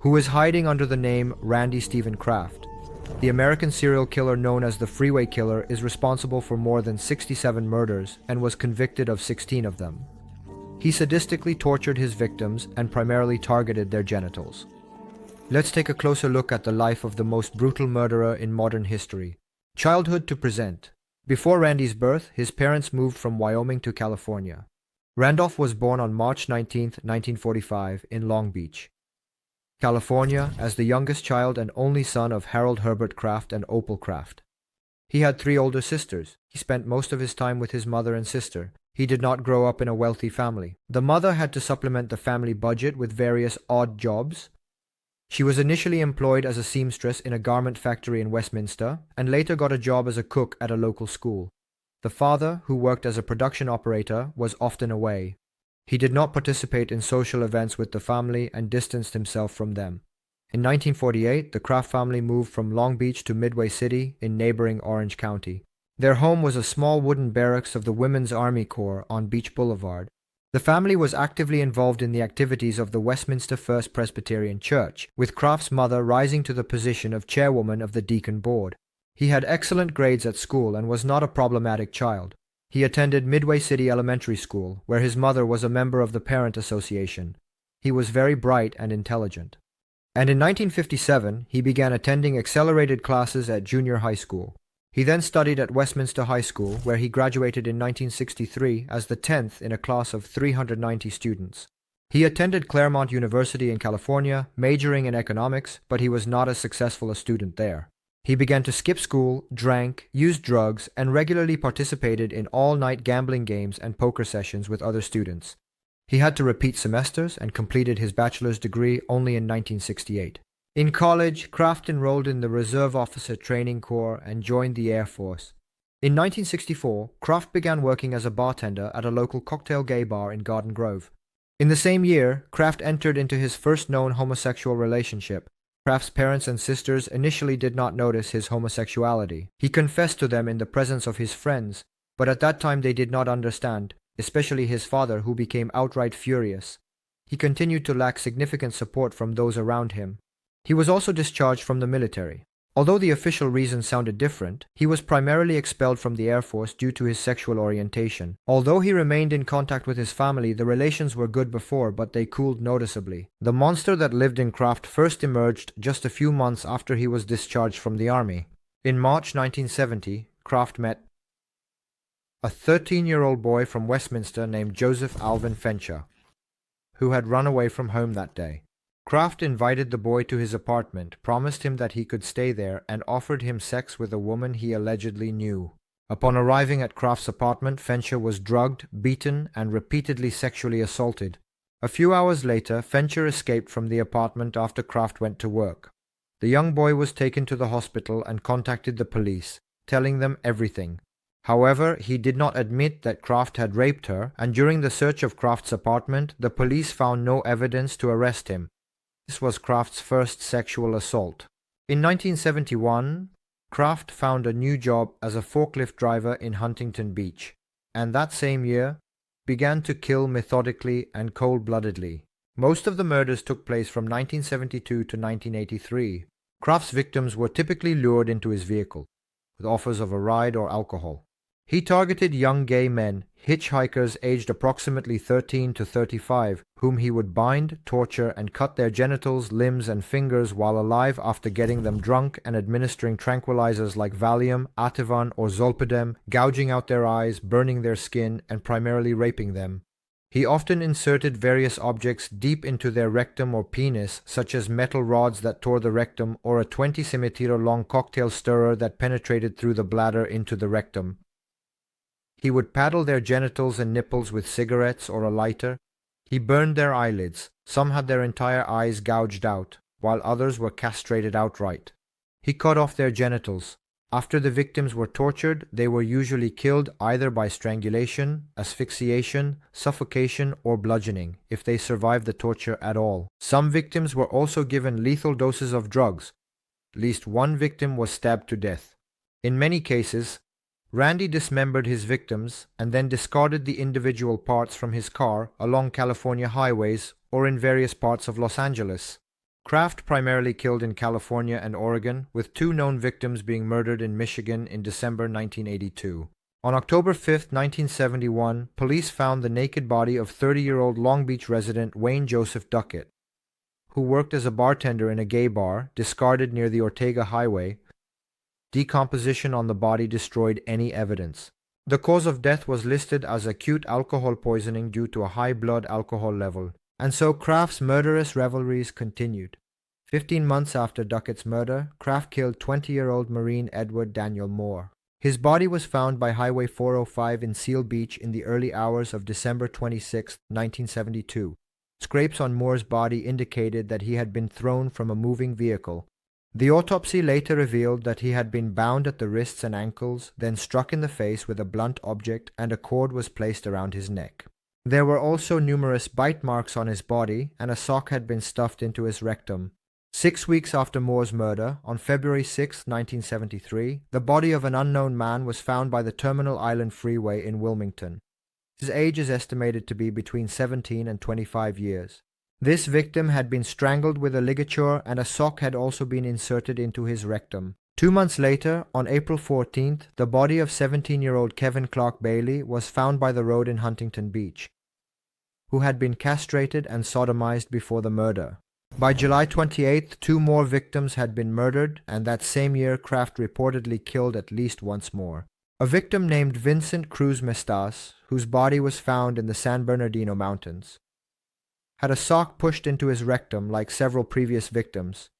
who is hiding under the name Randy Stephen Kraft. The American serial killer known as the Freeway Killer is responsible for more than 67 murders and was convicted of 16 of them. He sadistically tortured his victims and primarily targeted their genitals. Let's take a closer look at the life of the most brutal murderer in modern history. Childhood to present. Before Randy's birth, his parents moved from Wyoming to California. Randolph was born on March 19, 1945, in Long Beach, California, as the youngest child and only son of Harold Herbert Kraft and Opal Kraft. He had 3 older sisters. He spent most of his time with his mother and sister. He did not grow up in a wealthy family. The mother had to supplement the family budget with various odd jobs. She was initially employed as a seamstress in a garment factory in Westminster, and later got a job as a cook at a local school. The father, who worked as a production operator, was often away. He did not participate in social events with the family and distanced himself from them. In 1948, the Kraft family moved from Long Beach to Midway City in neighboring Orange County. Their home was a small wooden barracks of the Women's Army Corps on Beach Boulevard. The family was actively involved in the activities of the Westminster First Presbyterian Church, with Kraft's mother rising to the position of chairwoman of the deacon board. He had excellent grades at school and was not a problematic child. He attended Midway City Elementary School, where his mother was a member of the Parent Association. He was very bright and intelligent. And in 1957, he began attending accelerated classes at junior high school. He then studied at Westminster High School, where he graduated in 1963 as the 10th in a class of 390 students. He attended Claremont University in California, majoring in economics, but he was not as successful a student there. He began to skip school, drank, used drugs, and regularly participated in all-night gambling games and poker sessions with other students. He had to repeat semesters and completed his bachelor's degree only in 1968. In college, Kraft enrolled in the Reserve Officer Training Corps and joined the Air Force. In 1964, Kraft began working as a bartender at a local cocktail gay bar in Garden Grove. In the same year, Kraft entered into his first known homosexual relationship. Kraft's parents and sisters initially did not notice his homosexuality. He confessed to them in the presence of his friends, but at that time they did not understand, especially his father, who became outright furious. He continued to lack significant support from those around him. He was also discharged from the military. Although the official reason sounded different, he was primarily expelled from the Air Force due to his sexual orientation. Although he remained in contact with his family, the relations were good before, but they cooled noticeably. The monster that lived in Kraft first emerged just a few months after he was discharged from the army. In March 1970, Kraft met a 13-year-old boy from Westminster named Joseph Alvin Fencher, who had run away from home that day. Kraft invited the boy to his apartment, promised him that he could stay there, and offered him sex with a woman he allegedly knew. Upon arriving at Kraft's apartment, Fencher was drugged, beaten, and repeatedly sexually assaulted. A few hours later, Fencher escaped from the apartment after Kraft went to work. The young boy was taken to the hospital and contacted the police, telling them everything. However, he did not admit that Kraft had raped her, and during the search of Kraft's apartment, the police found no evidence to arrest him. This was Kraft's first sexual assault. In 1971, Kraft found a new job as a forklift driver in Huntington Beach, and that same year began to kill methodically and cold-bloodedly. Most of the murders took place from 1972 to 1983. Kraft's victims were typically lured into his vehicle with offers of a ride or alcohol. He targeted young gay men, hitchhikers aged approximately 13 to 35, whom he would bind, torture, and cut their genitals, limbs, and fingers while alive after getting them drunk and administering tranquilizers like Valium, Ativan, or Zolpidem, gouging out their eyes, burning their skin, and primarily raping them. He often inserted various objects deep into their rectum or penis, such as metal rods that tore the rectum or a 20-centimeter long cocktail stirrer that penetrated through the bladder into the rectum. He would paddle their genitals and nipples with cigarettes or a lighter. He burned their eyelids. Some had their entire eyes gouged out, while others were castrated outright. He cut off their genitals. After the victims were tortured, they were usually killed either by strangulation, asphyxiation, suffocation, or bludgeoning, if they survived the torture at all. Some victims were also given lethal doses of drugs. At least one victim was stabbed to death. In many cases, Randy dismembered his victims and then discarded the individual parts from his car along California highways or in various parts of Los Angeles. Kraft primarily killed in California and Oregon, with two known victims being murdered in Michigan in December 1982. On October 5, 1971, police found the naked body of 30-year-old Long Beach resident Wayne Joseph Duckett, who worked as a bartender in a gay bar, discarded near the Ortega Highway. Decomposition on the body destroyed any evidence. The cause of death was listed as acute alcohol poisoning due to a high blood alcohol level, and so Kraft's murderous revelries continued. 15 months after Duckett's murder, Kraft killed 20-year-old Marine Edward Daniel Moore. His body was found by Highway 405 in Seal Beach in the early hours of December 26, 1972. Scrapes on Moore's body indicated that he had been thrown from a moving vehicle. The autopsy later revealed that he had been bound at the wrists and ankles, then struck in the face with a blunt object, and a cord was placed around his neck. There were also numerous bite marks on his body, and a sock had been stuffed into his rectum. 6 weeks after Moore's murder, on February 6, 1973, the body of an unknown man was found by the Terminal Island Freeway in Wilmington. His age is estimated to be between 17 and 25 years. This victim had been strangled with a ligature, and a sock had also been inserted into his rectum. 2 months later, on April 14th, the body of 17-year-old Kevin Clark Bailey was found by the road in Huntington Beach, who had been castrated and sodomized before the murder. By July 28th, 2 more victims had been murdered, and that same year Kraft reportedly killed at least once more. A victim named Vincent Cruz Mestas, whose body was found in the San Bernardino Mountains, had a sock pushed into his rectum like several previous victims,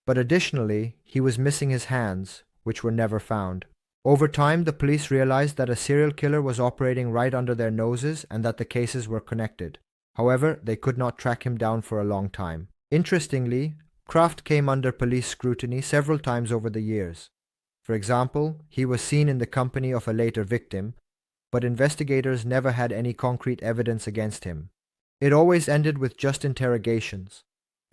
but additionally, he was missing his hands, which were never found. Over time, the police realized that a serial killer was operating right under their noses and that the cases were connected. However, they could not track him down for a long time. Interestingly, Kraft came under police scrutiny several times over the years. For example, he was seen in the company of a later victim, but investigators never had any concrete evidence against him. It always ended with just interrogations.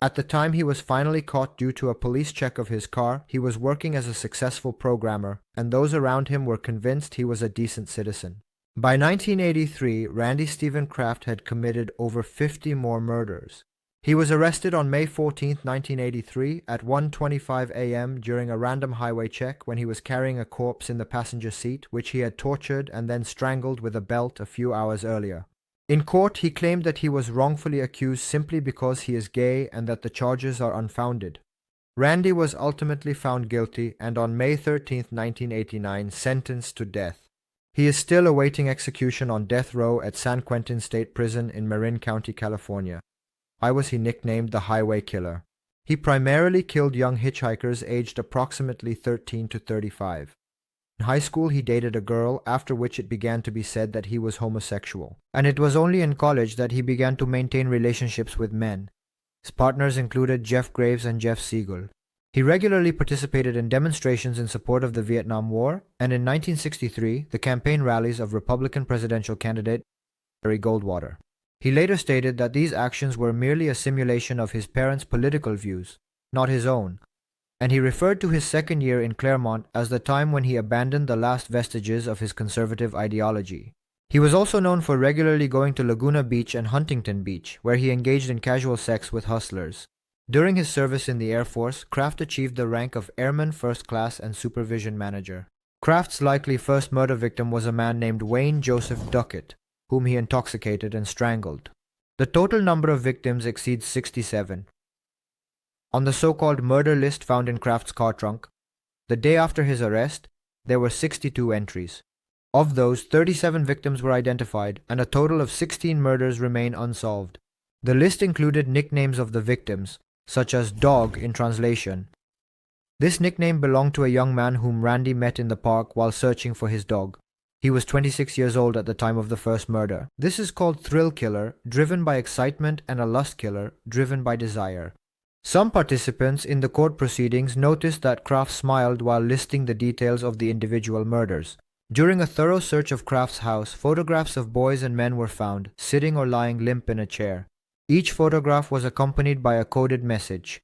At the time he was finally caught due to a police check of his car, he was working as a successful programmer, and those around him were convinced he was a decent citizen. By 1983, Randy Stephen Kraft had committed over 50 more murders. He was arrested on May 14, 1983 at 1:25 a.m. during a random highway check when he was carrying a corpse in the passenger seat, which he had tortured and then strangled with a belt a few hours earlier. In court, he claimed that he was wrongfully accused simply because he is gay and that the charges are unfounded. Randy was ultimately found guilty and on May 13, 1989, sentenced to death. He is still awaiting execution on death row at San Quentin State Prison in Marin County, California. Why was he nicknamed the Highway Killer? He primarily killed young hitchhikers aged approximately 13 to 35. In high school, he dated a girl, after which it began to be said that he was homosexual. And it was only in college that he began to maintain relationships with men. His partners included Jeff Graves and Jeff Siegel. He regularly participated in demonstrations in support of the Vietnam War, and in 1963, the campaign rallies of Republican presidential candidate Barry Goldwater. He later stated that these actions were merely a simulation of his parents' political views, not his own, and he referred to his second year in Claremont as the time when he abandoned the last vestiges of his conservative ideology. He was also known for regularly going to Laguna Beach and Huntington Beach, where he engaged in casual sex with hustlers. During his service in the Air Force, Kraft achieved the rank of Airman First Class and Supervision Manager. Kraft's likely first murder victim was a man named Wayne Joseph Duckett, whom he intoxicated and strangled. The total number of victims exceeds 67. On the so-called murder list found in Kraft's car trunk, the day after his arrest, there were 62 entries. Of those, 37 victims were identified, and a total of 16 murders remain unsolved. The list included nicknames of the victims, such as Dog in translation. This nickname belonged to a young man whom Randy met in the park while searching for his dog. He was 26 years old at the time of the first murder. This is called thrill killer, driven by excitement, and a lust killer, driven by desire. Some participants in the court proceedings noticed that Kraft smiled while listing the details of the individual murders. During a thorough search of Kraft's house, photographs of boys and men were found, sitting or lying limp in a chair. Each photograph was accompanied by a coded message.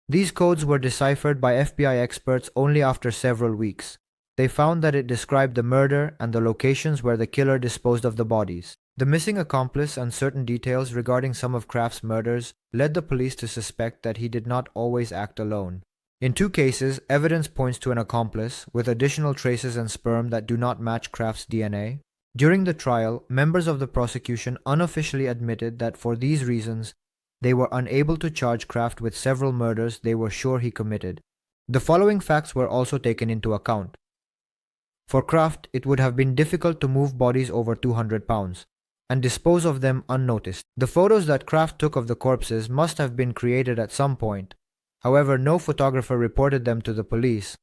These codes were deciphered by FBI experts only after several weeks. They found that it described the murder and the locations where the killer disposed of the bodies. The missing accomplice and certain details regarding some of Kraft's murders led the police to suspect that he did not always act alone. In 2 cases, evidence points to an accomplice, with additional traces and sperm that do not match Kraft's DNA. During the trial, members of the prosecution unofficially admitted that for these reasons, they were unable to charge Kraft with several murders they were sure he committed. The following facts were also taken into account. For Kraft, it would have been difficult to move bodies over 200 pounds and dispose of them unnoticed. The photos that Kraft took of the corpses must have been created at some point. However, no photographer reported them to the police.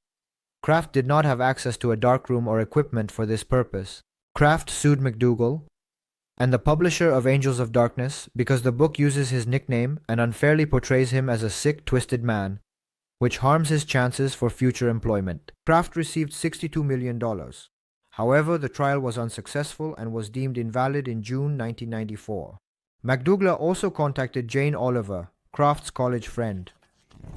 Kraft did not have access to a darkroom or equipment for this purpose. Kraft sued McDougal and the publisher of Angels of Darkness because the book uses his nickname and unfairly portrays him as a sick, twisted man, which harms his chances for future employment. Kraft received $62 million. However, the trial was unsuccessful and was deemed invalid in June 1994. McDougal also contacted Jane Oliver, Kraft's college friend.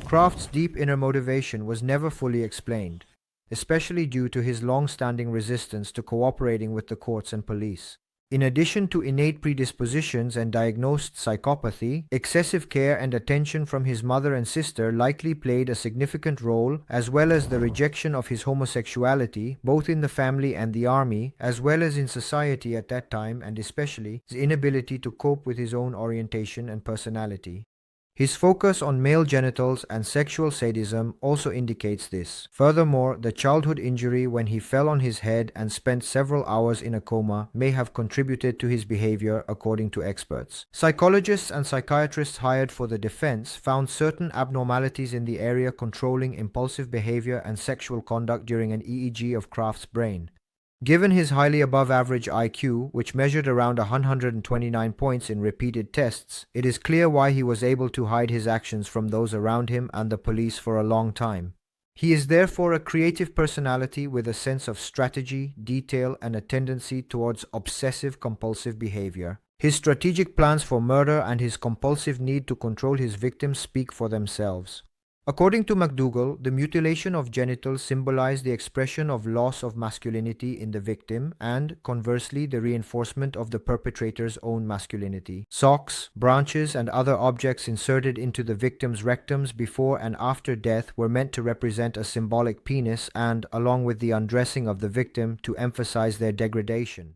Kraft's deep inner motivation was never fully explained, especially due to his long-standing resistance to cooperating with the courts and police. In addition to innate predispositions and diagnosed psychopathy, excessive care and attention from his mother and sister likely played a significant role, as well as the rejection of his homosexuality, both in the family and the army, as well as in society at that time, and especially his inability to cope with his own orientation and personality. His focus on male genitals and sexual sadism also indicates this. Furthermore, the childhood injury when he fell on his head and spent several hours in a coma may have contributed to his behavior, according to experts. Psychologists and psychiatrists hired for the defense found certain abnormalities in the area controlling impulsive behavior and sexual conduct during an EEG of Kraft's brain. Given his highly above-average IQ, which measured around 129 points in repeated tests, it is clear why he was able to hide his actions from those around him and the police for a long time. He is therefore a creative personality with a sense of strategy, detail, and a tendency towards obsessive-compulsive behavior. His strategic plans for murder and his compulsive need to control his victims speak for themselves. According to McDougal, the mutilation of genitals symbolized the expression of loss of masculinity in the victim and, conversely, the reinforcement of the perpetrator's own masculinity. Socks, branches, and other objects inserted into the victim's rectums before and after death were meant to represent a symbolic penis and, along with the undressing of the victim, to emphasize their degradation.